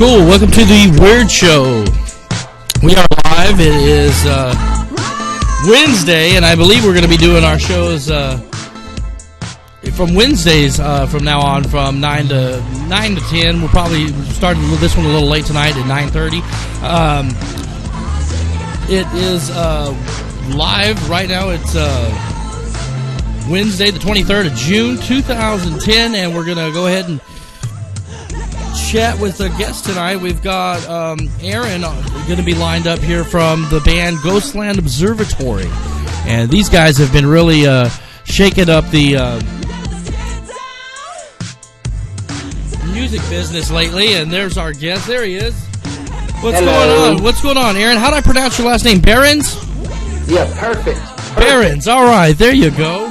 Cool. Welcome to the Weird Show. We are live. It is Wednesday, and I believe we're going to be doing our shows from Wednesdays from now on, from 9 to 10. We'll probably start this one a little late tonight at 9:30. It is live right now. It's Wednesday, the 23rd of June, 2010, and we're going to go ahead and chat with a guest tonight. We've got Aaron going to be lined up here from the band Ghostland Observatory, and these guys have been really shaking up the music business lately. And there's our guest. There he is. What's going on? What's going on, Aaron? How do I pronounce your last name? Behrens? Yeah, perfect. Behrens. All right, there you go.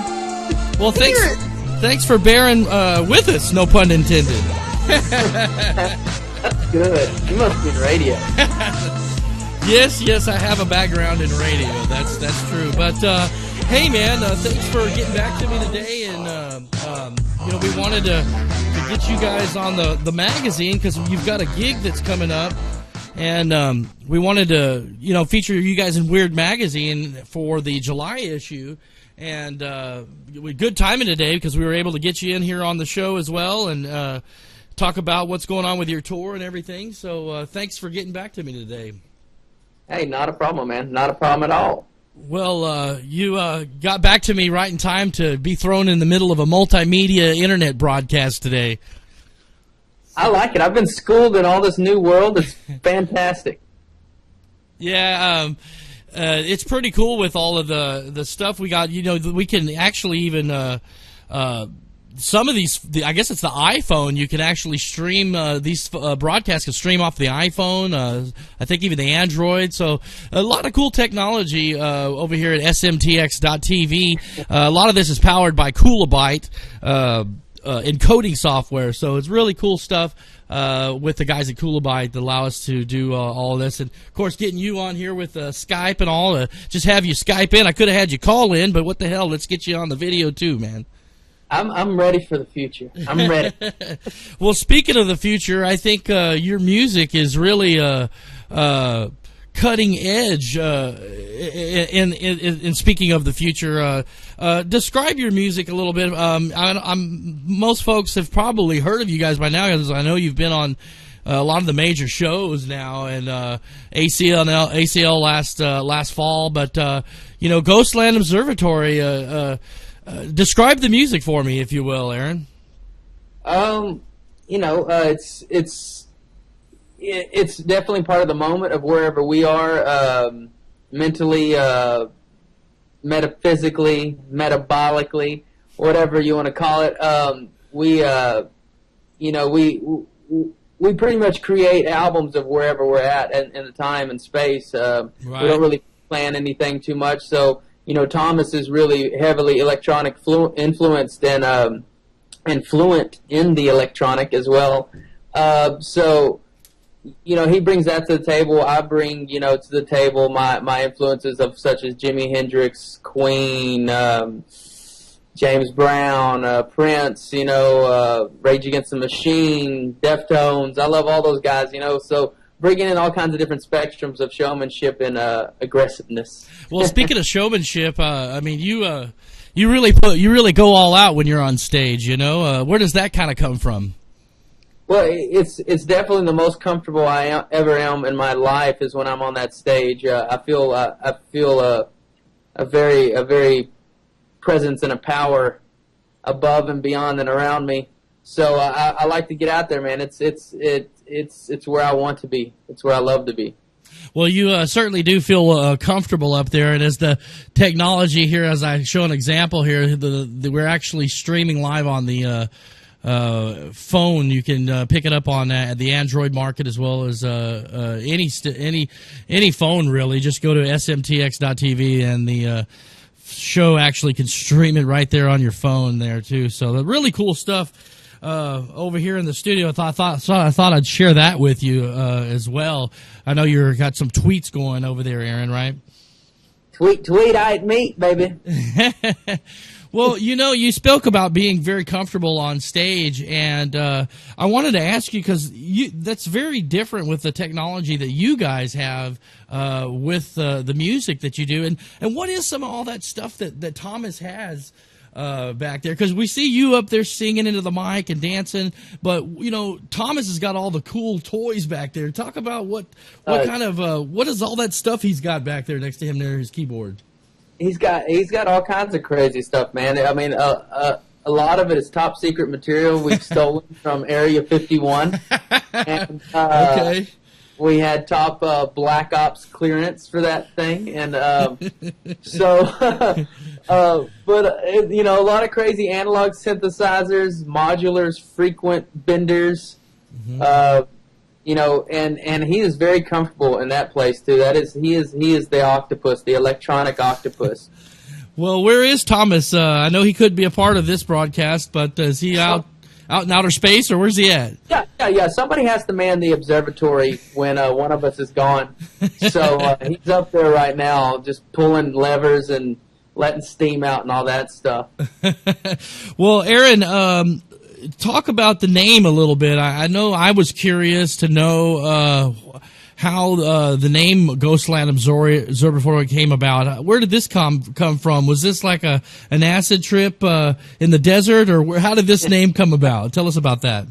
Well, thanks for bearing with us. No pun intended. That's good. You must be in radio. Yes, I have a background in radio. That's true. But hey, man, thanks for getting back to me today. And we wanted to get you guys on the magazine because you've got a gig that's coming up, and we wanted to feature you guys in Weird Magazine for the July issue. And good timing today because we were able to get you in here on the show as well, and talk about what's going on with your tour and everything. So thanks for getting back to me today. Hey, not a problem, man. Not a problem at all. Well, you got back to me right in time to be thrown in the middle of a multimedia internet broadcast today. I like it. I've been schooled in all this new world. It's fantastic. Yeah, it's pretty cool with all of the stuff we got. We can actually even some of these, I guess it's the iPhone. You can actually stream these broadcasts can stream off the iPhone. I think even the Android. So a lot of cool technology over here at SMTX.TV. A lot of this is powered by Coolabyte encoding software. So it's really cool stuff with the guys at Coolabyte that allow us to do all of this. And of course, getting you on here with Skype and all. Just have you Skype in. I could have had you call in, but what the hell? Let's get you on the video too, man. I'm ready for the future. I'm ready. Well, speaking of the future, I think your music is really cutting edge. In speaking of the future, describe your music a little bit. Most folks have probably heard of you guys by now because I know you've been on a lot of the major shows now, and ACL last fall. But Ghostland Observatory. Describe the music for me, if you will, Aaron. It's definitely part of the moment of wherever we are, mentally, metaphysically, metabolically, whatever you want to call it. We pretty much create albums of wherever we're at in the time and space. Right. We don't really plan anything too much, so. Thomas is really heavily electronic influenced and fluent in the electronic as well. So he brings that to the table. I bring, to the table my influences of such as Jimi Hendrix, Queen, James Brown, Prince, Rage Against the Machine, Deftones. I love all those guys, so bringing in all kinds of different spectrums of showmanship and aggressiveness. Well, speaking of showmanship, you really go all out when you're on stage. Where does that kind of come from? Well, it's definitely the most comfortable I ever am in my life is when I'm on that stage. I feel a very presence and a power above and beyond and around me. So I like to get out there, man. It's where I want to be. It's where I love to be. Well, you certainly do feel comfortable up there, and as the technology here, as I show an example here, we're actually streaming live on the phone. You can pick it up on the Android market as well as any phone really. Just go to smtx.tv and the show actually can stream it right there on your phone there too. So the really cool stuff. Over here in the studio, I thought I'd share that with you as well. I know you've got some tweets going over there, Aaron, right? Tweet, I eat meat, baby. Well, you spoke about being very comfortable on stage, and I wanted to ask you, because that's very different with the technology that you guys have with the music that you do. And what is some of all that stuff that Thomas has back there? Because we see you up there singing into the mic and dancing, but, Thomas has got all the cool toys back there. Talk about what kind of what is all that stuff he's got back there next to him there, his keyboard? He's got all kinds of crazy stuff, man. I mean, a lot of it is top secret material we've stolen from Area 51. And, okay. We had top Black Ops clearance for that thing, and but a lot of crazy analog synthesizers, modulars, frequent benders. Mm-hmm. And he is very comfortable in that place too. He is the octopus, the electronic octopus. Well, where is Thomas? I know he could be a part of this broadcast, but is he out in outer space, or where's he at? Yeah. Somebody has to man the observatory when one of us is gone. So he's up there right now, just pulling levers and letting steam out and all that stuff. Well, Aaron, talk about the name a little bit. I know I was curious to know how the name Ghostland Observatory came about. Where did this come from? Was this like an acid trip in the desert, or how did this name come about? Tell us about that.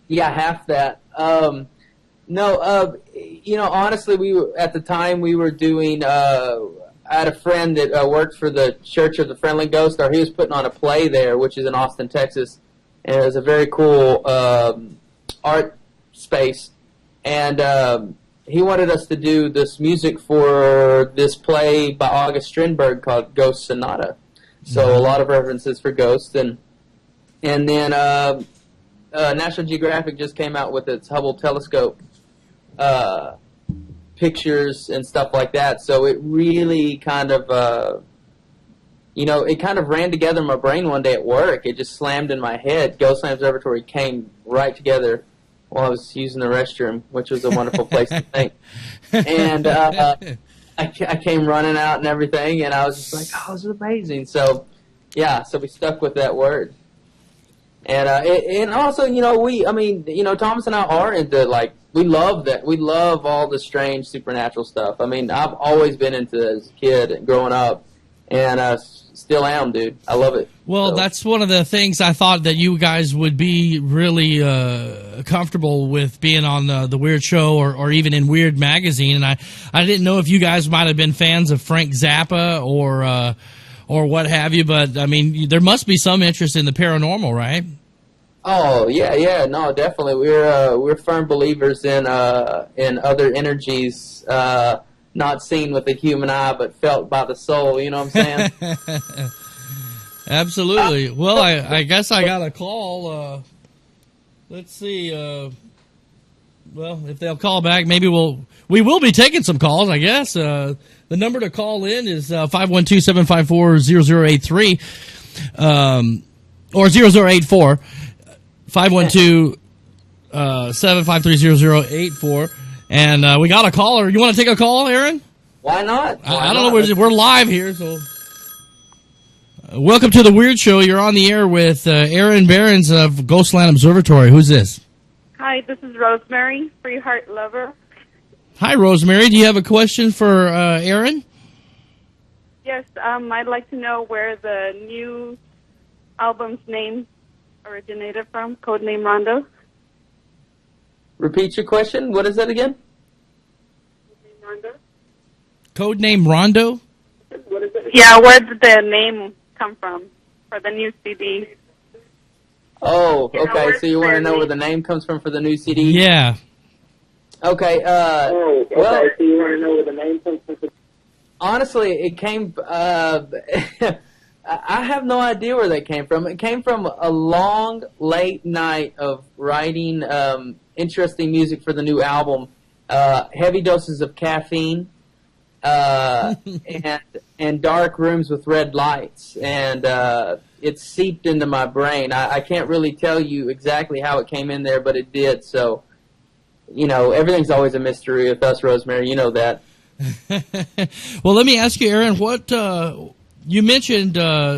Yeah, half that. Honestly, at the time we were doing. I had a friend that worked for the Church of the Friendly Ghost, or he was putting on a play there, which is in Austin, Texas, and it was a very cool art space. And he wanted us to do this music for this play by August Strindberg called Ghost Sonata. So a lot of references for ghosts, and then National Geographic just came out with its Hubble telescope pictures and stuff like that. So it really kind of, it kind of ran together in my brain one day at work. It just slammed in my head. Ghostland Observatory came right together while I was using the restroom, which was a wonderful place to think. And I came running out and everything, and I was just like, oh, this is amazing. So, yeah, so we stuck with that word. And also, Thomas and I are into, we love that. We love all the strange supernatural stuff. I mean, I've always been into it as a kid and growing up, and still am, dude. I love it. Well, that's one of the things I thought that you guys would be really comfortable with being on the Weird Show or even in Weird Magazine. And I didn't know if you guys might have been fans of Frank Zappa or what have you, but, I mean, there must be some interest in the paranormal, right? Oh, yeah, no, definitely. We're firm believers in other energies, not seen with the human eye, but felt by the soul, you know what I'm saying? Absolutely. Well, I guess I got a call. Let's see. Well, if they'll call back, maybe we will be taking some calls, I guess. The number to call in is 512-754-0083 or 0084. 512-753-0084. And we got a caller. You want to take a call, Aaron? Why not? I don't know. We're live here, so... Welcome to the Weird Show. You're on the air with Aaron Behrens of Ghostland Observatory. Who's this? Hi, this is Rosemary, Free Heart Lover. Hi, Rosemary. Do you have a question for Aaron? Yes, I'd like to know where the new album's name originated from, Codename Rondo. Repeat your question. What is that again? Codename Rondo? Yeah, where did the name come from for the new CD? Oh, okay. So you want to know where the name comes from for the new CD? Yeah. Okay. So you want to know where the name comes from? Honestly, it came... I have no idea where that came from. It came from a long, late night of writing interesting music for the new album, heavy doses of caffeine, and dark rooms with red lights. And it seeped into my brain. I can't really tell you exactly how it came in there, but it did. So, everything's always a mystery with us, Rosemary. You know that. Well, let me ask you, Aaron, You mentioned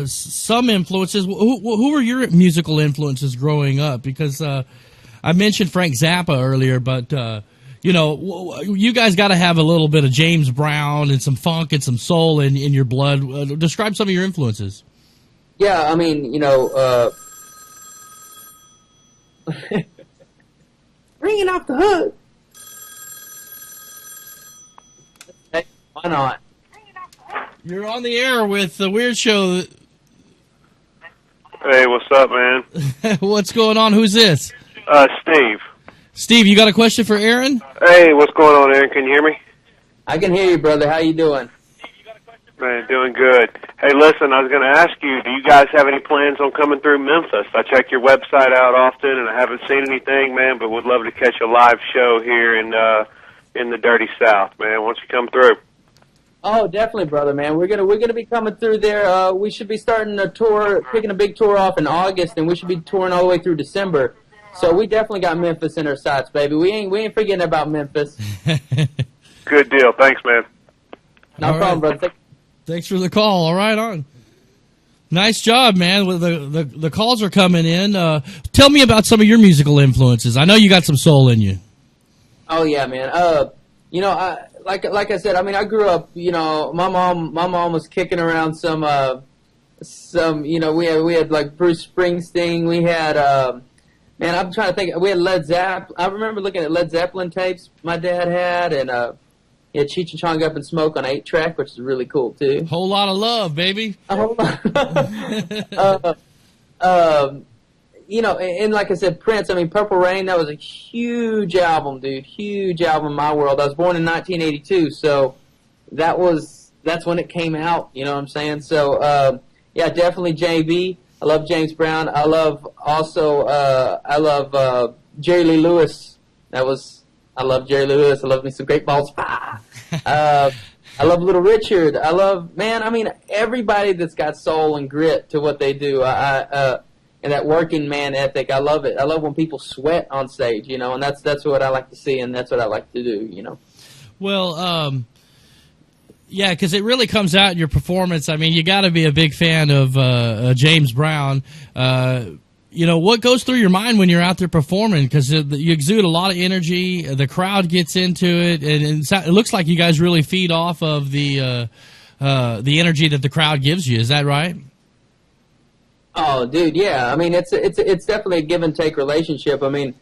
some influences. Who were your musical influences growing up? Because I mentioned Frank Zappa earlier, but you guys got to have a little bit of James Brown and some funk and some soul in your blood. Describe some of your influences. Yeah, I mean, ringing off the hook. Hey, why not? You're on the air with the Weird Show. Hey, what's up, man? What's going on? Who's this? Steve. Steve, you got a question for Aaron? Hey, what's going on, Aaron? Can you hear me? I can hear you, brother. How you doing? Man, doing good. Hey, listen, I was going to ask you, do you guys have any plans on coming through Memphis? I check your website out often, and I haven't seen anything, man, but would love to catch a live show here in the Dirty South, man. Why don't you come through? Oh, definitely, brother, man. We're gonna be coming through there. We should be starting a tour, kicking a big tour off in August, and we should be touring all the way through December. So we definitely got Memphis in our sights, baby. We ain't forgetting about Memphis. Good deal. Thanks, man. No problem, brother. Thanks for the call. All right, on. Nice job, man. The calls are coming in. Tell me about some of your musical influences. I know you got some soul in you. Oh yeah, man. Like I said, I mean, I grew up. My mom was kicking around some. We had like Bruce Springsteen. We had. Man, I'm trying to think. We had Led Zeppelin. I remember looking at Led Zeppelin tapes my dad had, and he had Cheech and Chong Up and Smoke on 8-track, which is really cool too. Whole lot of love, baby. A whole lot. And like I said, Prince. I mean, Purple Rain. That was a huge album, dude. Huge album in my world. I was born in 1982, so that's when it came out. You know what I'm saying? So yeah, definitely JB. I love James Brown. I love Jerry Lee Lewis. I love Jerry Lee Lewis. I love me some Great Balls. I love Little Richard. Everybody that's got soul and grit to what they do. And that working man ethic. I love it. I love when people sweat on stage, and that's what I like to see, and that's what I like to do, Well, yeah, because it really comes out in your performance. I mean, you got to be a big fan of James Brown. What goes through your mind when you're out there performing? Because you exude a lot of energy. The crowd gets into it, and it looks like you guys really feed off of the energy that the crowd gives you. Is that right? Oh, dude, yeah. I mean, it's definitely a give and take relationship. I mean,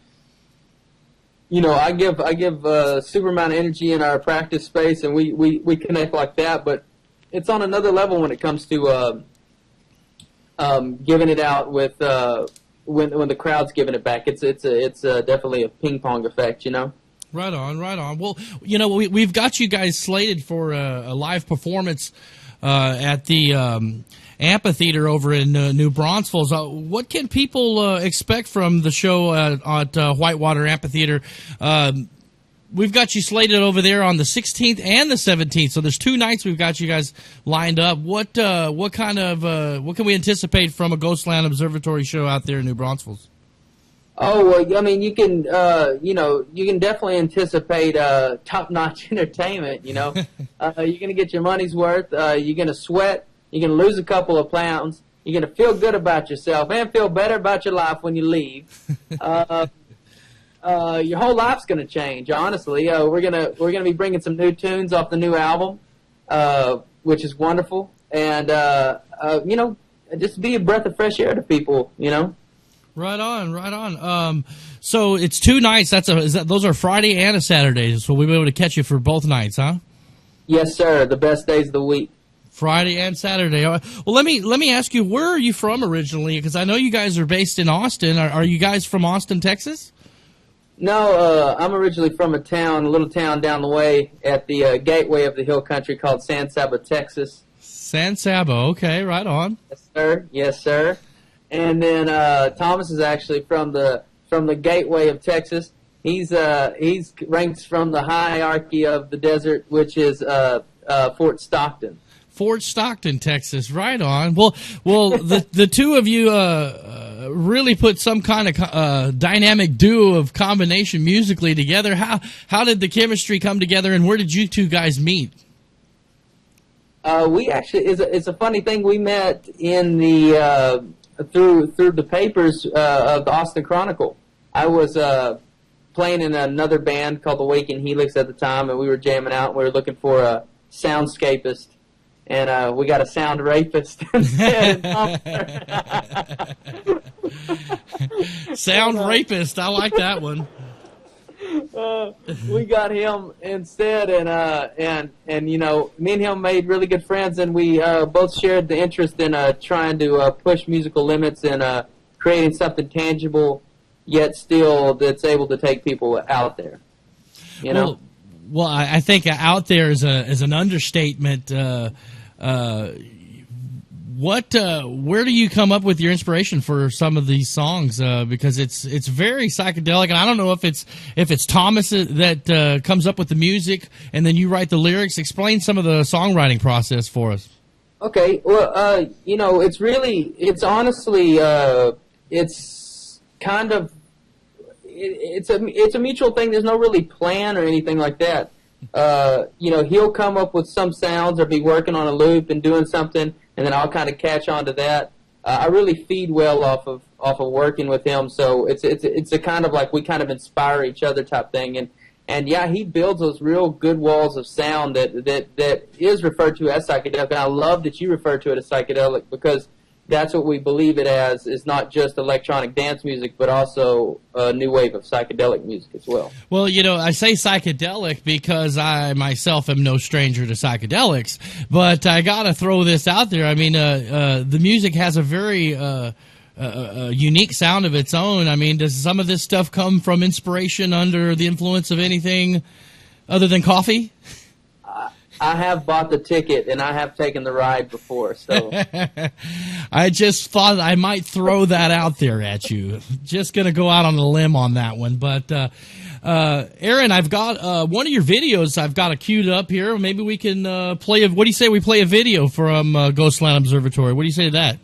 I give a super amount of energy in our practice space, and we connect like that. But it's on another level when it comes to giving it out with when the crowd's giving it back. It's definitely a ping pong effect, Right on, right on. Well, we've got you guys slated for a live performance at the amphitheater over in New Braunfels. What can people expect from the show at Whitewater Amphitheater? We've got you slated over there on the 16th and the 17th, so there's 2 nights we've got you guys lined up. What can we anticipate from a Ghostland Observatory show out there in New Braunfels? Oh, well, I mean, you can definitely anticipate top-notch entertainment. You're gonna get your money's worth. You're gonna sweat. You're going to lose a couple of pounds. You're going to feel good about yourself and feel better about your life when you leave. Your whole life's going to change, honestly. We're gonna be bringing some new tunes off the new album, which is wonderful. And, just be a breath of fresh air to people, Right on, right on. So it's 2 nights. Those are Friday and a Saturday, so we'll be able to catch you for both nights, huh? Yes, sir. The best days of the week. Friday and Saturday. Well, let me ask you, where are you from originally? Because I know you guys are based in Austin. Are you guys from Austin, Texas? No, I'm originally from a little town down the way at the gateway of the hill country called San Saba, Texas. San Saba, okay, right on. Yes, sir. Yes, sir. And then Thomas is actually from the gateway of Texas. He's ranks from the hierarchy of the desert, which is Fort Stockton. Fort Stockton, Texas. Right on. Well, the two of you really put some kind of dynamic duo of combination musically together. How did the chemistry come together, and where did you two guys meet? We actually it's a funny thing. We met in the through the papers of the Austin Chronicle. I was playing in another band called the Waking Helix at the time, and we were jamming out. And we were looking for a soundscapist, and we got a sound rapist instead. Sound rapist, I like that one. We got him instead, and you know, me and him made really good friends, and we both shared the interest in trying to push musical limits and creating something tangible, yet still that's able to take people out there. You know. Well, I think out there is an understatement. Where do you come up with your inspiration for some of these songs? Because it's very psychedelic, and I don't know if it's Thomas that comes up with the music and then you write the lyrics. Explain some of the songwriting process for us. Okay, well, you know, it's honestly, it's kind of, it's a mutual thing. There's no really plan or anything like that. You know, he'll come up with some sounds or be working on a loop and doing something, and then I'll kind of catch on to that. I really feed well off of working with him, so it's a kind of like we kind of inspire each other type thing, and yeah, he builds those real good walls of sound that is referred to as psychedelic. And I love that you refer to it as psychedelic, because that's what we believe it as, is not just electronic dance music, but also a new wave of psychedelic music as well. Well, you know, I say psychedelic because I myself am no stranger to psychedelics, but I got to throw this out there. I mean, the music has a very unique sound of its own. I mean, does some of this stuff come from inspiration under the influence of anything other than coffee? I have bought the ticket, and I have taken the ride before. So I just thought I might throw that out there at you. Just going to go out on a limb on that one. But, Aaron, I've got one of your videos I've got it queued up here. Maybe we can play what do you say we play a video from Ghostland Observatory? What do you say to that?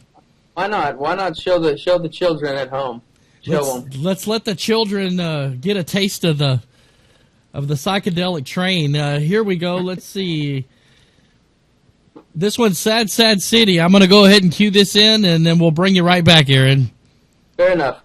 Why not? Why not show the children at home? Let's let the children get a taste of the psychedelic train. Here we go. Let's see. This one's Sad, Sad City. I'm going to go ahead and cue this in, and then we'll bring you right back, Aaron. Fair enough.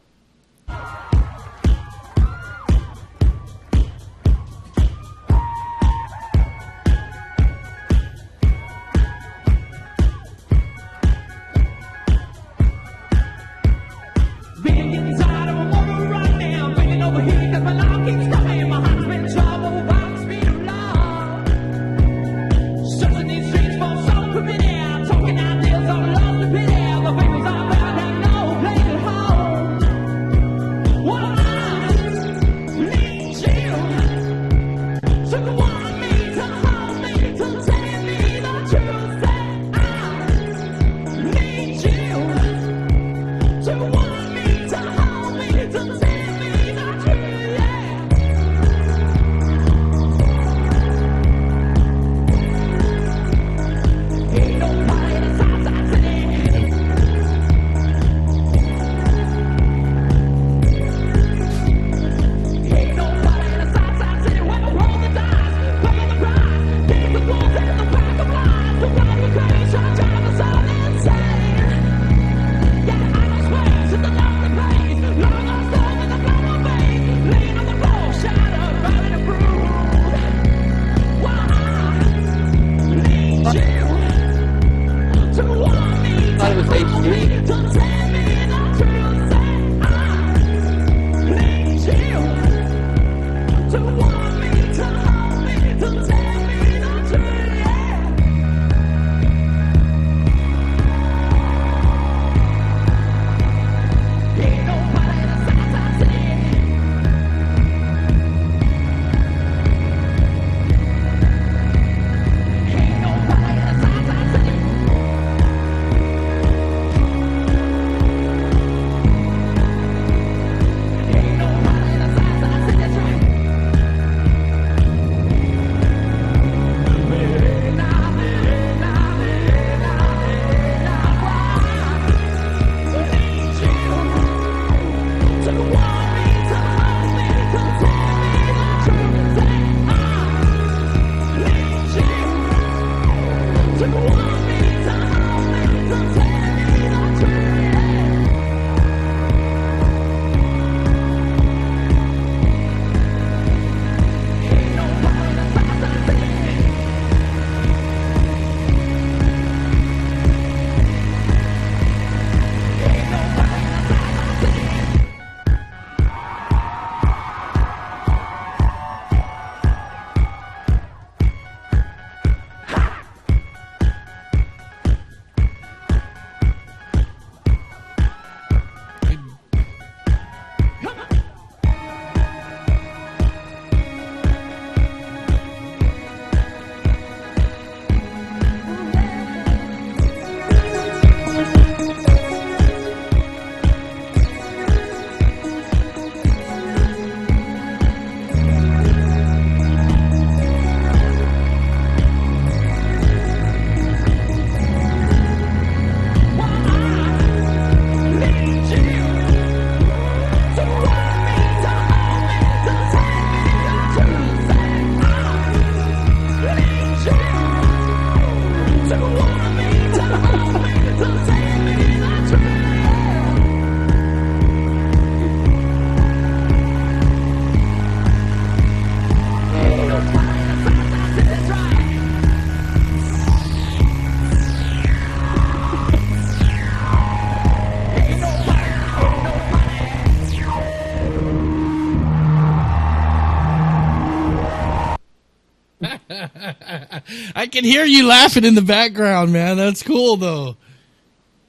I can hear you laughing in the background, man. That's cool, though.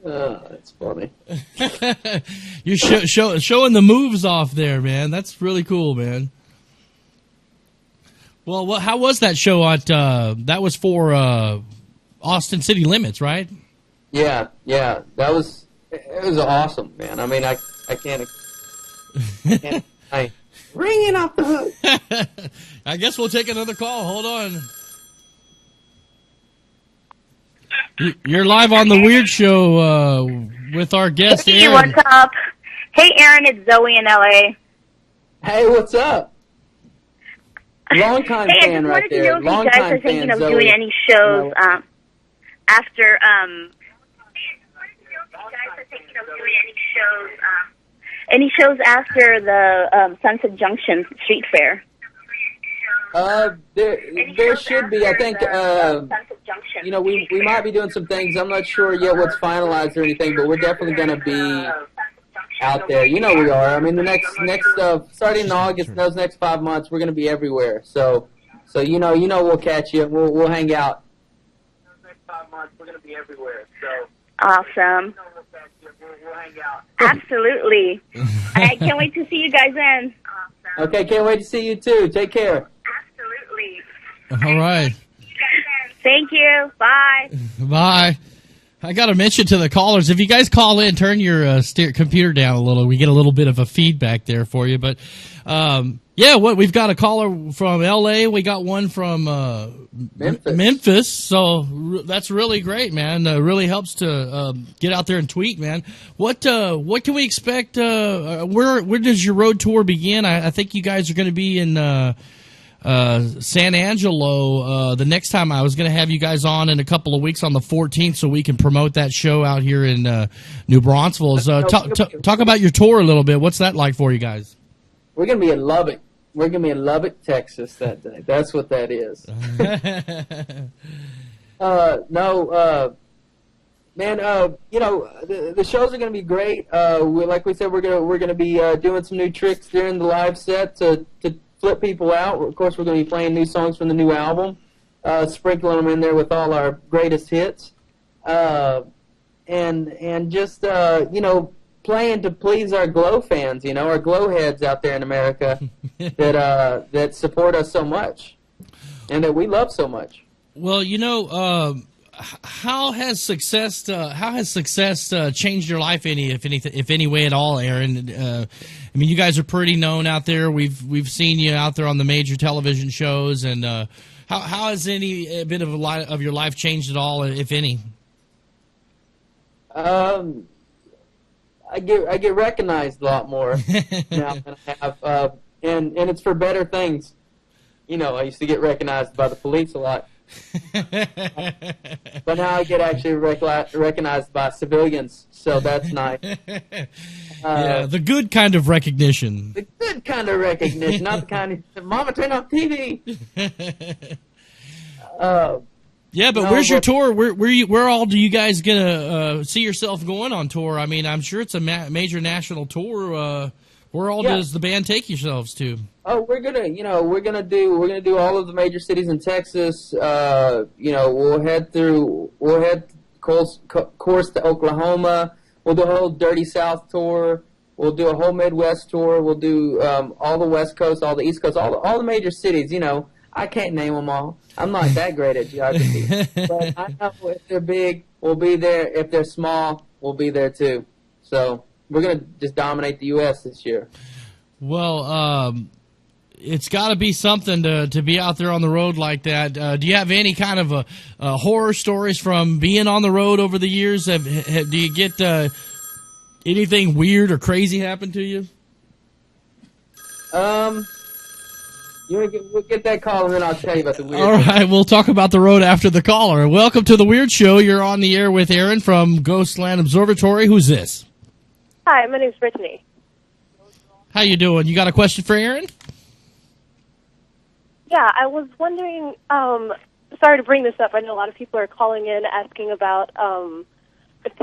That's funny. You're showing the moves off there, man. That's really cool, man. Well, how was that show? That was for Austin City Limits, right? Yeah. It was awesome, man. I mean, I can't ringing off the hook. I guess we'll take another call. Hold on. You're live on the Weird Show with our guest, Hey, Aaron. what's up? Hey, Aaron, it's Zoe in LA. Hey, what's up? Long time Hey, fan I right just wanted to there. know if Long you guys time are thinking fan, of Zoe. doing any shows after any shows after the Sunset Junction Street Fair. There should be. I think you know, we might be doing some things. I'm not sure yet what's finalized or anything, but we're definitely going to be out there. You know we are. I mean, the next starting in August, those next 5 months, we're going to be everywhere. So you know we'll catch you. We'll hang out. Those next 5 months, we're going to be everywhere. So Awesome. we'll hang out. Absolutely. I can't wait to see you guys then. Awesome. Okay, can't wait to see you too. Take care. Absolutely. All right. Thank you. Bye. Bye. I got to mention to the callers, if you guys call in, turn your computer down a little. We get a little bit of a feedback there for you. But, yeah, we've got a caller from L.A. We got one from Memphis. So that's really great, man. Really helps to get out there and tweet, man. What can we expect? Where does your road tour begin? I think you guys are going to be in San Angelo the next time. I was going to have you guys on in a couple of weeks on the 14th so we can promote that show out here in New Braunfels. Talk about your tour a little bit. What's that like for you guys? We're going to be in Lubbock. We're going to be in Lubbock, Texas that day. That's what that is. Man, you know, the shows are going to be great. Like we said, we're going to be doing some new tricks during the live set to flip people out. Of course, we're going to be playing new songs from the new album, sprinkling them in there with all our greatest hits, and just you know, playing to please our Glow fans. You know, our Glow heads out there in America that support us so much and that we love so much. Well, you know, how has success changed your life if any way at all, Aaron? I mean, you guys are pretty known out there. We've seen you out there on the major television shows, and how has any bit of your life changed at all, if any? I get recognized a lot more now than I have, and it's for better things. You know, I used to get recognized by the police a lot. But now I get actually recognized by civilians, so that's nice. Yeah, the good kind of recognition. The good kind of recognition, not the kind of "Mama, turn off TV." Yeah, but where's your tour? Where all do you guys gonna see yourself going on tour? I mean, I'm sure it's a major national tour. Where all does the band take yourselves to? Oh, we're gonna do all of the major cities in Texas. You know, we'll head course to Oklahoma. We'll do a whole Dirty South tour. We'll do a whole Midwest tour. We'll do all the West Coast, all the East Coast, all the major cities. You know, I can't name them all. I'm not that great at geography. But I know if they're big, we'll be there. If they're small, we'll be there too. So we're going to just dominate the U.S. this year. Well, it's got to be something to be out there on the road like that. Do you have any kind of horror stories from being on the road over the years? Do you get anything weird or crazy happen to you? We'll get that call, and then I'll tell you about the weird. All right, we'll talk about the road after the caller. Welcome to the Weird Show. You're on the air with Aaron from Ghostland Observatory. Who's this? Hi, my name's Brittany. How you doing? You got a question for Aaron? Yeah, I was wondering, sorry to bring this up. I know a lot of people are calling in asking about if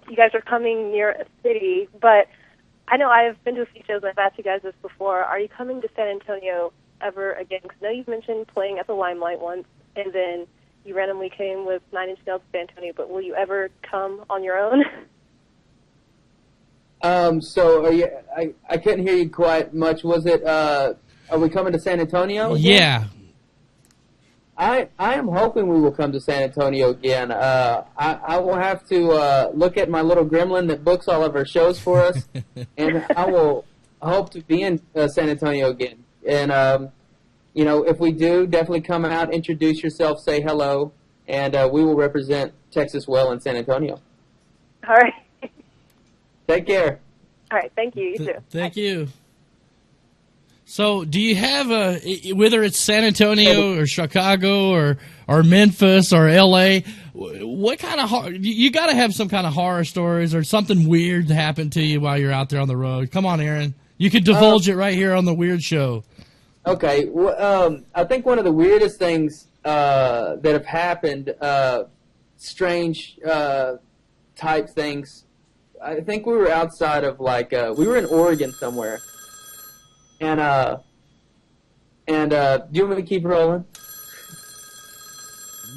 you guys are coming near a city, but I know I've been to a few shows. I've asked you guys this before. Are you coming to San Antonio ever again? Because I know you've mentioned playing at the Limelight once, and then you randomly came with 9 Inch Nails to San Antonio, but will you ever come on your own? So I couldn't hear you quite much. Was it, are we coming to San Antonio again? Yeah. I am hoping we will come to San Antonio again. I will have to look at my little gremlin that books all of our shows for us, and I will hope to be in San Antonio again. And, if we do, definitely come out, introduce yourself, say hello, and we will represent Texas well in San Antonio. All right. Take care. All right. Thank you. You too. Thank you. So, do you have whether it's San Antonio or Chicago or Memphis or L.A., what kind of you got to have some kind of horror stories or something weird happened to you while you're out there on the road? Come on, Aaron. You can divulge it right here on the Weird Show. Okay. Well, I think one of the weirdest things that have happened, strange type things. I think we were outside of we were in Oregon somewhere, and do you want me to keep rolling?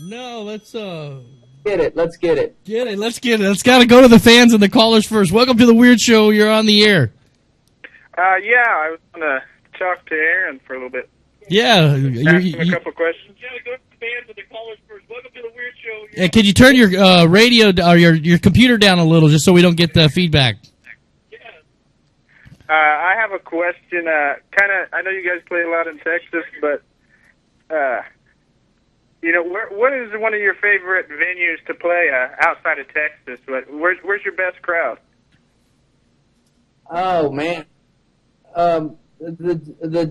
No, let's get it. Let's get it. Let's get it. Let's got to go to the fans and the callers first. Welcome to the Weird Show. You're on the air. Yeah, I was going to talk to Aaron for a little bit. Yeah, ask him a couple questions. Yeah, go to the fans and the callers first. Welcome to the Weird Show. Can you turn your radio or your computer down a little just so we don't get the feedback? Yeah. I have a question. I know you guys play a lot in Texas, but what is one of your favorite venues to play outside of Texas? Where's your best crowd? Oh man. The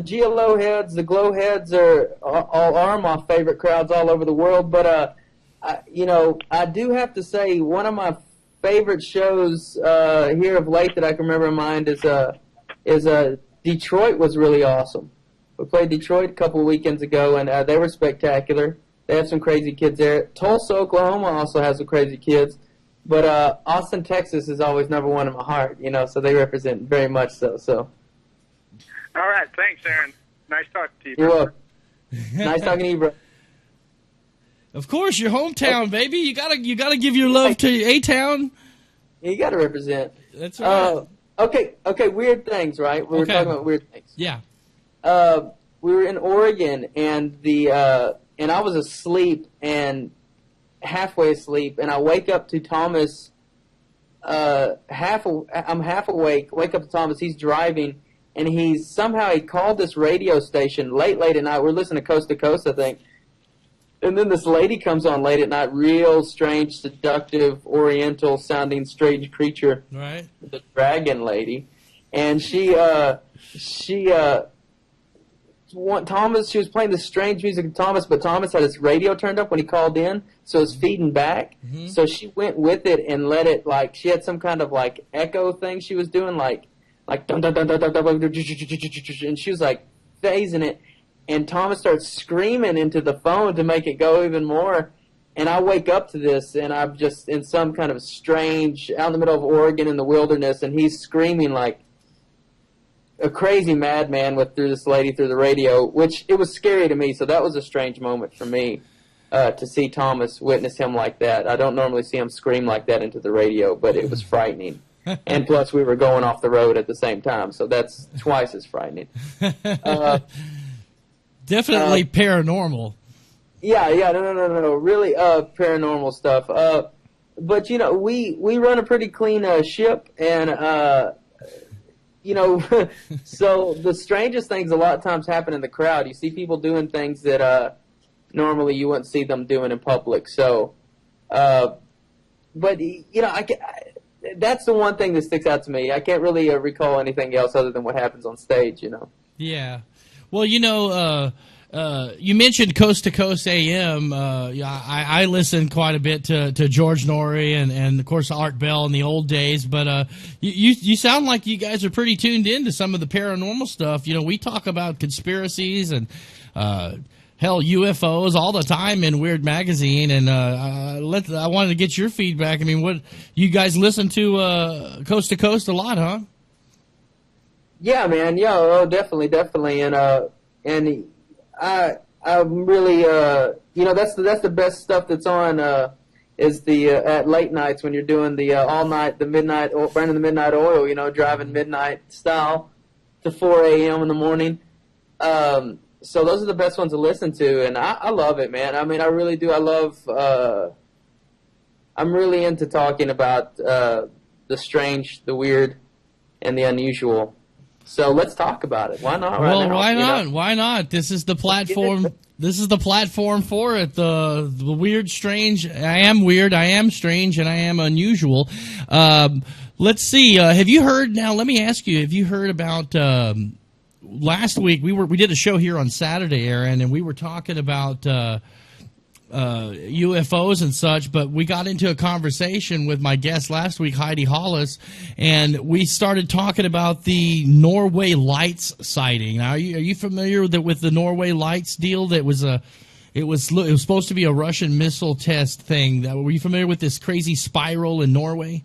GLO heads, the glow heads are my favorite crowds all over the world. But I do have to say one of my favorite shows here of late that I can remember in mind is Detroit was really awesome. We played Detroit a couple of weekends ago, and they were spectacular. They have some crazy kids there. Tulsa, Oklahoma also has some crazy kids. But Austin, Texas is always number one in my heart, so they represent very much so. All right, thanks, Aaron. Nice talking to you. You're welcome. Nice talking to you, bro. Of course, your hometown, baby. You gotta give your love to A-Town. You gotta represent. That's right. Okay. Weird things, right? We were talking about weird things. Yeah. We were in Oregon, and and I was asleep and halfway asleep, and I wake up to Thomas. I'm half awake. Wake up to Thomas. He's driving, and he called this radio station late at night. We're listening to Coast, I think. And then this lady comes on late at night, real strange, seductive, oriental-sounding, strange creature. Right. The dragon lady, and she was playing this strange music to Thomas, but Thomas had his radio turned up when he called in, so it was feeding back. Mm-hmm. So she went with it and let it, she had some kind of, echo thing she was doing, dun dun dun dun dun dun, and she was, phasing it, and Thomas starts screaming into the phone to make it go even more, and I wake up to this, and I'm just in some kind of strange, out in the middle of Oregon in the wilderness, and he's screaming like a crazy madman through this lady through the radio, which it was scary to me. So that was a strange moment for me to see Thomas witness him like that. I don't normally see him scream like that into the radio, but it was frightening. And plus, we were going off the road at the same time, so that's twice as frightening. Definitely paranormal. Yeah, no, really paranormal stuff. But we run a pretty clean ship, and so the strangest things a lot of times happen in the crowd. You see people doing things that normally you wouldn't see them doing in public. So, but that's the one thing that sticks out to me. I can't really recall anything else other than what happens on stage. Yeah. Well, you mentioned Coast to Coast AM. I listened quite a bit to George Norrie and of course Art Bell in the old days. But you sound like you guys are pretty tuned in to some of the paranormal stuff. We talk about conspiracies and hell, UFOs all the time in Weird Magazine. And I wanted to get your feedback. I mean, what you guys listen to Coast a Lot, huh? Yeah, man. Yeah, oh, definitely. And I'm really that's the best stuff that's on is the at late nights when you're doing the all night, the midnight, burning the midnight oil. Driving midnight style to 4 a.m. in the morning. So those are the best ones to listen to, and I love it, man. I mean, I really do. I love. I'm really into talking about the strange, the weird, and the unusual. So let's talk about it. Why not? Well, right now, why not? Why not? This is the platform. This is the platform for it. The weird, strange. I am weird. I am strange, and I am unusual. Let's see. Have you heard? Now, let me ask you. Have you heard about? Last week we did a show here on Saturday, Aaron, and we were talking about UFOs and such, but we got into a conversation with my guest last week, Heidi Hollis, and we started talking about the Norway Lights sighting. Now, are you familiar with the Norway Lights deal? That was it was supposed to be a Russian missile test thing. Were you familiar with this crazy spiral in Norway?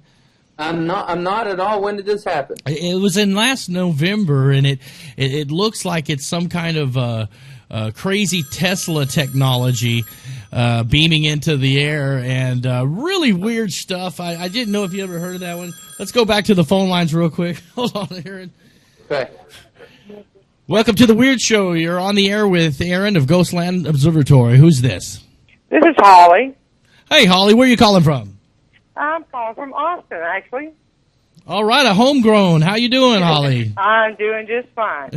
I'm not at all. When did this happen? It was in last November, and it looks like it's some kind of crazy Tesla technology beaming into the air, and really weird stuff. I didn't know if you ever heard of that one. Let's go back to the phone lines real quick. Hold on, Aaron. Okay. Welcome to the Weird Show. You're on the air with Aaron of Ghostland Observatory. Who's this? This is Holly. Hey, Holly, where are you calling from? I'm calling from Austin, actually. All right, a homegrown. How you doing, Holly? I'm doing just fine.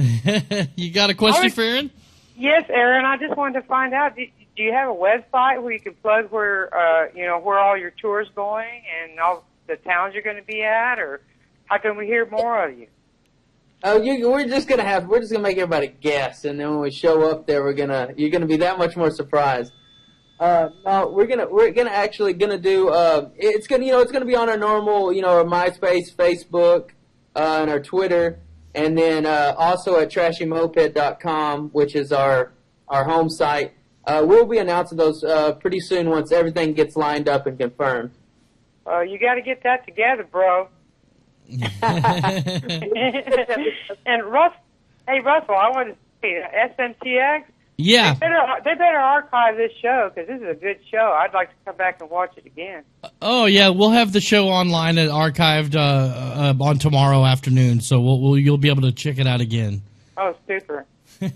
You got a question for Aaron? Yes, Aaron. I just wanted to find out. Do you have a website where you can plug where where all your tours going and all the towns you're going to be at, or how can we hear more of you? Oh, we're just gonna make everybody guess, and then when we show up there, you're gonna be that much more surprised. No, we're gonna actually do. It's gonna be on our normal, our MySpace, Facebook, and our Twitter, and then also at trashymoped.com, which is our home site. We'll be announcing those pretty soon once everything gets lined up and confirmed. You got to get that together, bro. And Russell, I want to say SMTX. Yeah. They better archive this show because this is a good show. I'd like to come back and watch it again. Oh yeah, we'll have the show online and archived on tomorrow afternoon, so you'll be able to check it out again. Oh, super! All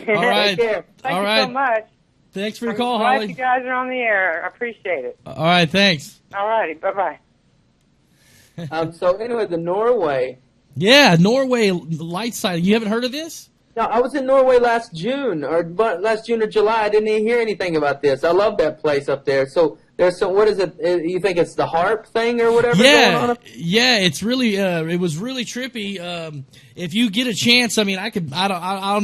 right. Thank you so much. Thanks for the call, glad Holly. you guys are on the air. I appreciate it. All right, thanks. All righty, bye bye. So anyway, the Norway. Yeah, Norway light sighting. You haven't heard of this? No, I was in Norway last June or July. I didn't even hear anything about this. I love that place up there. So there's some. What is it? You think it's the harp thing or whatever? Yeah, going on? Yeah. It's really. It was really trippy. If you get a chance, I mean, I'm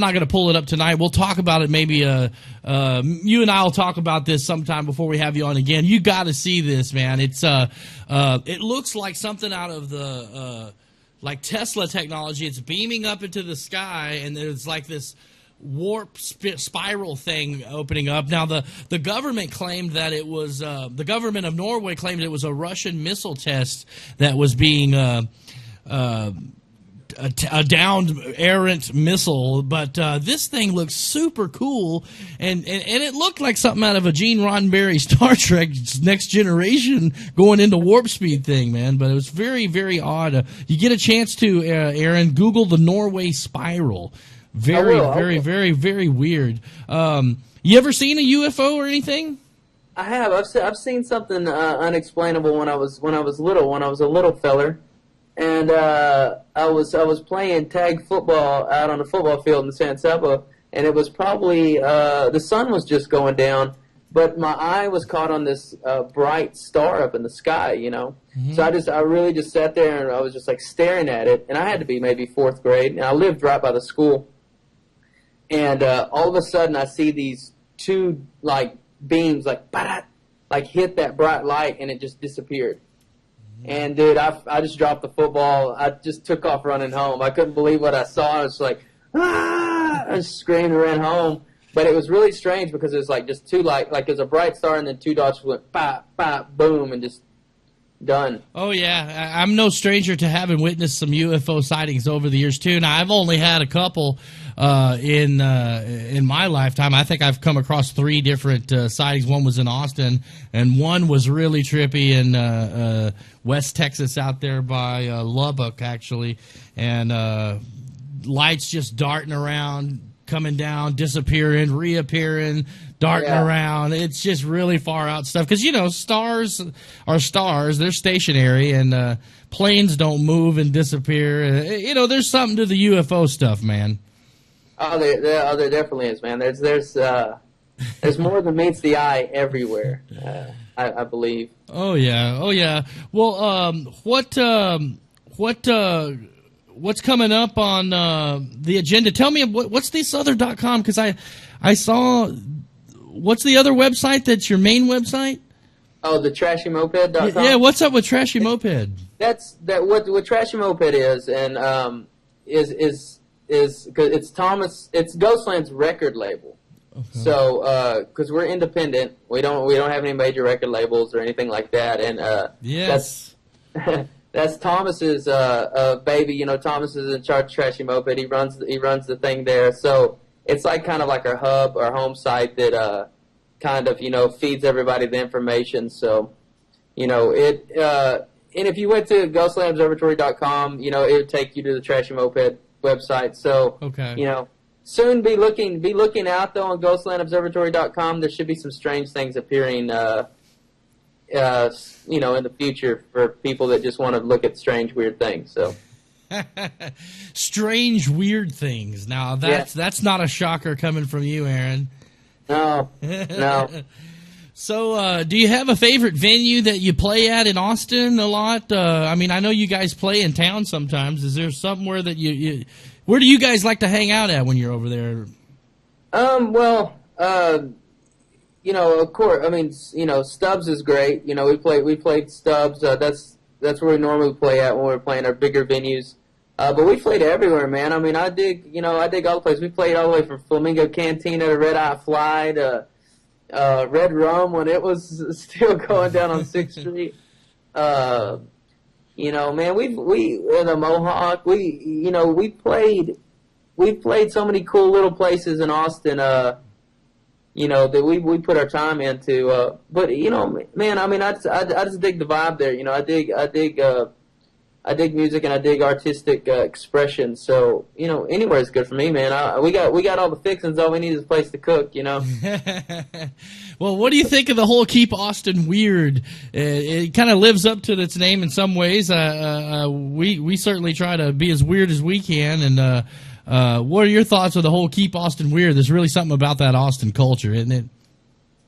not going to pull it up tonight. We'll talk about it. Maybe. You and I will talk about this sometime before we have you on again. You got to see this, man. It's. It looks like something out of the. Like Tesla technology, it's beaming up into the sky, and there's like this warp spiral thing opening up. Now, the government claimed that it was the government of Norway claimed it was a Russian missile test that was being a downed errant missile, but this thing looks super cool, and it looked like something out of a Gene Roddenberry Star Trek Next Generation going into warp speed thing, man. But it was very, very odd. You get a chance to, Aaron, Google the Norway spiral. Very, very, very, very weird. You ever seen a UFO or anything? I have. I've seen something unexplainable when I was little. When I was a little feller. And I was playing tag football out on the football field in San Saba, and it was probably the sun was just going down, but my eye was caught on this bright star up in the sky, Mm-hmm. So I really just sat there and I was just like staring at it, and I had to be maybe 4th grade, and I lived right by the school, and all of a sudden I see these two like beams like hit that bright light, and it just disappeared. And, dude, I just dropped the football. I just took off running home. I couldn't believe what I saw. I was like, ah! I just screamed and ran home. But it was really strange because it was like just two, like there's a bright star and then two dots went pop, pop, boom, and just done. Oh yeah, I'm no stranger to having witnessed some UFO sightings over the years too. Now I've only had a couple in my lifetime. I think I've come across 3 different sightings. One was in Austin, and one was really trippy in West Texas, out there by Lubbock, actually, and lights just darting around, coming down, disappearing, reappearing, darting around. It's just really far out stuff. Because, stars are stars. They're stationary, and planes don't move and disappear. There's something to the UFO stuff, man. Oh, there definitely is, man. There's more than meets the eye everywhere, I believe. Oh, yeah. Well, what's coming up on the agenda? Tell me, what's this other.com? Because I saw, what's the other website that's your main website? Oh, the trashymoped.com? Yeah, what's up with Trashy Moped? What Trashy Moped is, and is because it's Ghostland's record label. Okay. So, because we're independent, we don't have any major record labels or anything like that, and yes. That's Thomas's baby. Thomas is in charge of Trashy Moped. He runs the thing there. So it's kind of like our hub, our home site that kind of feeds everybody the information. So it and if you went to GhostlandObservatory.com, it would take you to the Trashy Moped website. So okay. Soon be looking out though on GhostlandObservatory.com. There should be some strange things appearing. In the future for people that just want to look at strange, weird things. So, strange, weird things. Now that's not a shocker coming from you, Aaron. No. So, do you have a favorite venue that you play at in Austin a lot? I know you guys play in town sometimes. Is there somewhere that where do you guys like to hang out at when you're over there? Of course, Stubbs is great. We played Stubbs. That's where we normally play at when we're playing our bigger venues. But we played everywhere, man. I dig all the places. We played all the way from Flamingo Cantina to Red Eye Fly to Red Rum when it was still going down on 6th Street. Man, we in the Mohawk. We played so many cool little places in Austin. That we put our time into. But man, I just dig the vibe there. I dig music and I dig artistic expression. So anywhere is good for me, man. We got all the fixings. All we need is a place to cook. Well, what do you think of the whole Keep Austin Weird? It kind of lives up to its name in some ways. We certainly try to be as weird as we can, and. What are your thoughts on the whole Keep Austin Weird? There's really something about that Austin culture, isn't it?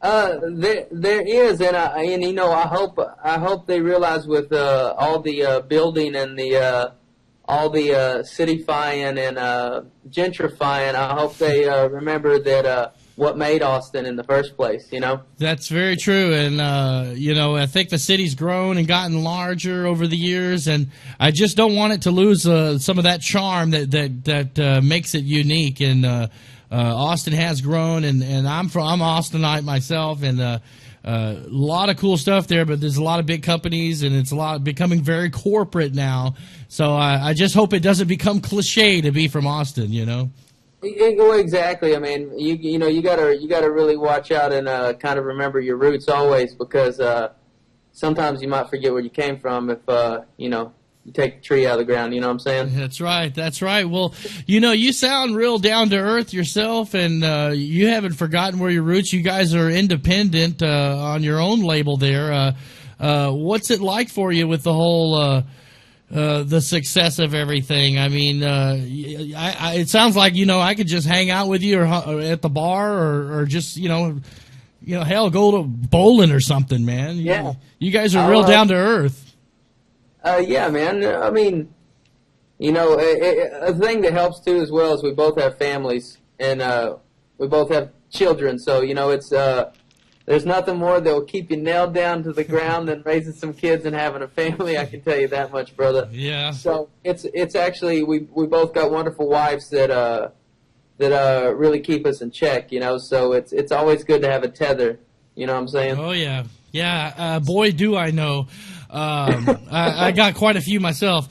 There is, and I hope they realize with all the building and all the cityfying and gentrifying. I hope they remember that what made Austin in the first place. That's very true, and I think the city's grown and gotten larger over the years, and I just don't want it to lose some of that charm that makes it unique. And Austin has grown, and I'm Austinite myself, and a lot of cool stuff there. But there's a lot of big companies, and it's becoming very corporate now. So I just hope it doesn't become cliche to be from Austin. Well, exactly. You gotta really watch out and kind of remember your roots always, because sometimes you might forget where you came from if you take the tree out of the ground. You know what I'm saying? That's right. Well, you sound real down to earth yourself, and you haven't forgotten where your roots. You guys are independent on your own label there. What's it like for you with the whole? The success of everything. It sounds like I could just hang out with you or at the bar or just hell, go to bowling or something, man. Yeah, you guys are real down to earth. Yeah, man. A thing that helps too as well is we both have families and we both have children, so it's there's nothing more that will keep you nailed down to the ground than raising some kids and having a family. I can tell you that much, brother. Yeah. So it's actually we both got wonderful wives that really keep us in check. So it's always good to have a tether. You know what I'm saying? Oh yeah. Yeah, boy, do I know. I got quite a few myself.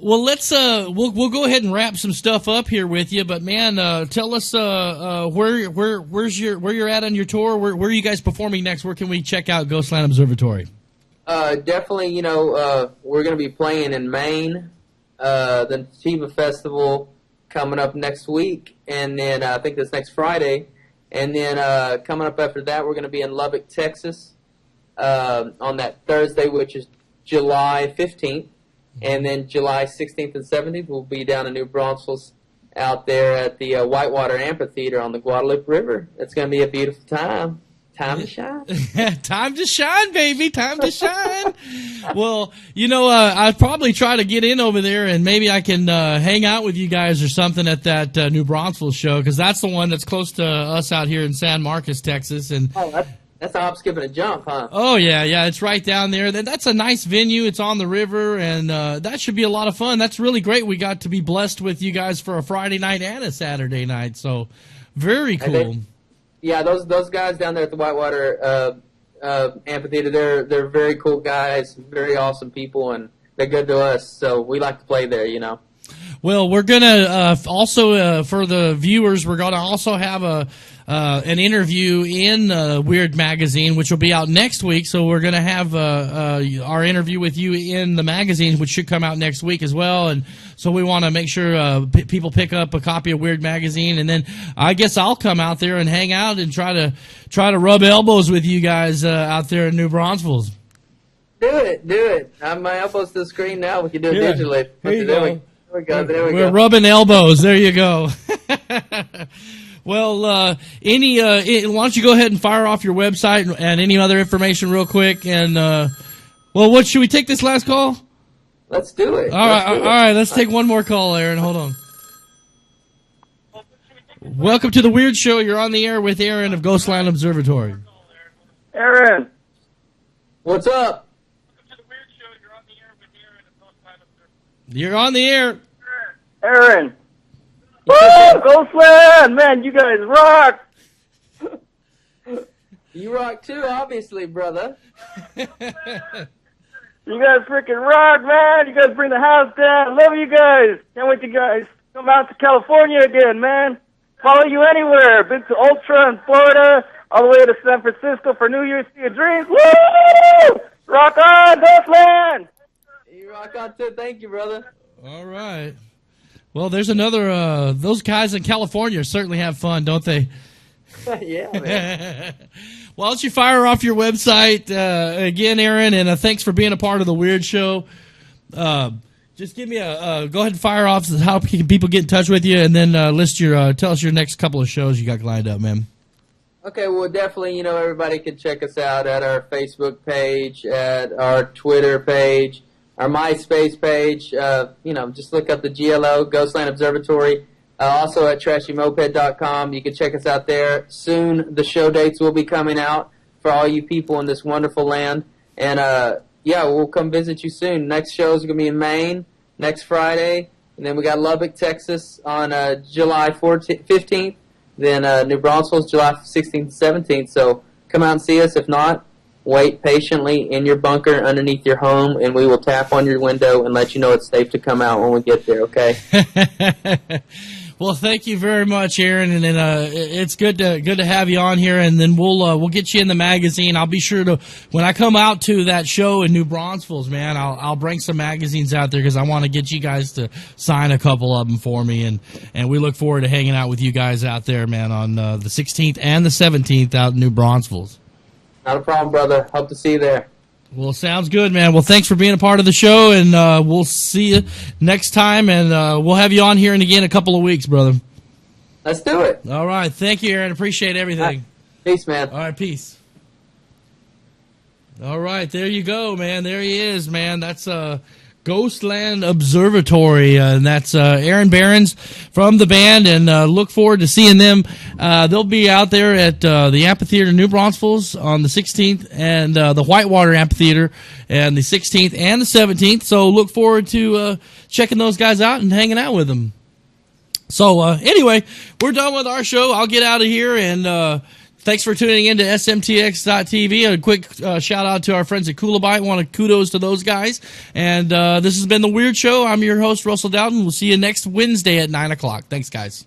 Well, let's we'll go ahead and wrap some stuff up here with you. But man, tell us where you're at on your tour. Where are you guys performing next? Where can we check out Ghostland Observatory? Definitely, we're going to be playing in Maine, the Tiva Festival coming up next week, and then I think that's next Friday. And then coming up after that, we're going to be in Lubbock, Texas, on that Thursday, which is July 15th. And then July 16th and 17th, we'll be down in New Braunfels out there at the Whitewater Amphitheater on the Guadalupe River. It's going to be a beautiful time. Time to shine. Time to shine, baby. Time to shine. Well, I'd probably try to get in over there, and maybe I can hang out with you guys or something at that New Braunfels show, because that's the one that's close to us out here in San Marcos, Texas. And that's a hop, skip, and a jump, huh? Oh, yeah. It's right down there. That's a nice venue. It's on the river, and that should be a lot of fun. That's really great. We got to be blessed with you guys for a Friday night and a Saturday night, so very cool. Yeah, those guys down there at the Whitewater Amphitheater, they're very cool guys, very awesome people, and they're good to us. So we like to play there, Well, we're gonna also for the viewers, we're gonna also have an interview in Weird Magazine, which will be out next week. So we're gonna have our interview with you in the magazine, which should come out next week as well. And so we want to make sure people pick up a copy of Weird Magazine, and then I guess I'll come out there and hang out and try to rub elbows with you guys out there in New Braunfels. Do it. I have my elbows to the screen now. We can do it digitally. Here you go. There we go. We're rubbing elbows. There you go. Well, why don't you go ahead and fire off your website and any other information real quick? And what should we take this last call? Let's do it. All right. Let's take one more call, Aaron. Hold on. Welcome to the Weird Show. You're on the air with Aaron of Ghostland Observatory. Aaron, what's up? You're on the air. Aaron. Woo! Ghostland! Man, you guys rock! You rock too, obviously, brother. You guys freaking rock, man! You guys bring the house down. Love you guys. Can't wait to guys come out to California again, man. Follow you anywhere. Been to Ultra in Florida, all the way to San Francisco for New Year's Eve drinks. Woo! Rock on, Ghostland! You rock on too. Thank you, brother. All right. Well, there's another. Those guys in California certainly have fun, don't they? Yeah, man. Why don't you fire off your website again, Aaron? And thanks for being a part of the Weird Show. Just give me go ahead and fire off how can people get in touch with you, and then tell us your next couple of shows you got lined up, man. Okay, well, definitely, everybody can check us out at our Facebook page, at our Twitter page, our MySpace page. Just look up the GLO, Ghostland Observatory. Also at trashymoped.com. You can check us out there. Soon the show dates will be coming out for all you people in this wonderful land. And, we'll come visit you soon. Next show is going to be in Maine next Friday. And then we got Lubbock, Texas on July 15th. Then New Braunfels, July 16th, 17th. So come out and see us. If not, wait patiently in your bunker underneath your home, and we will tap on your window and let you know it's safe to come out when we get there, okay? Well, thank you very much, Aaron, and it's good to have you on here. And then we'll get you in the magazine. I'll be sure to, when I come out to that show in New Braunfels, man, I'll bring some magazines out there because I want to get you guys to sign a couple of them for me. And we look forward to hanging out with you guys out there, man, on the 16th and the 17th out in New Braunfels. Not a problem, brother. Hope to see you there. Well, sounds good, man. Well, thanks for being a part of the show, and we'll see you next time, and we'll have you on here in again a couple of weeks, brother. Let's do it. All right. Thank you, Aaron. Appreciate everything. Peace, man. All right, peace. All right, there you go, man. There he is, man. That's Ghostland Observatory, and that's Aaron Behrens from the band, and look forward to seeing them. They'll be out there at the Amphitheater New Braunfels on the 16th, and the Whitewater Amphitheater on the 16th and the 17th, so look forward to checking those guys out and hanging out with them. So anyway, we're done with our show. I'll get out of here, and Thanks for tuning in to SMTX.tv. A quick shout out to our friends at Coolabyte. Want to kudos to those guys. And this has been The Weird Show. I'm your host, Russell Dowden. We'll see you next Wednesday at 9 o'clock. Thanks, guys.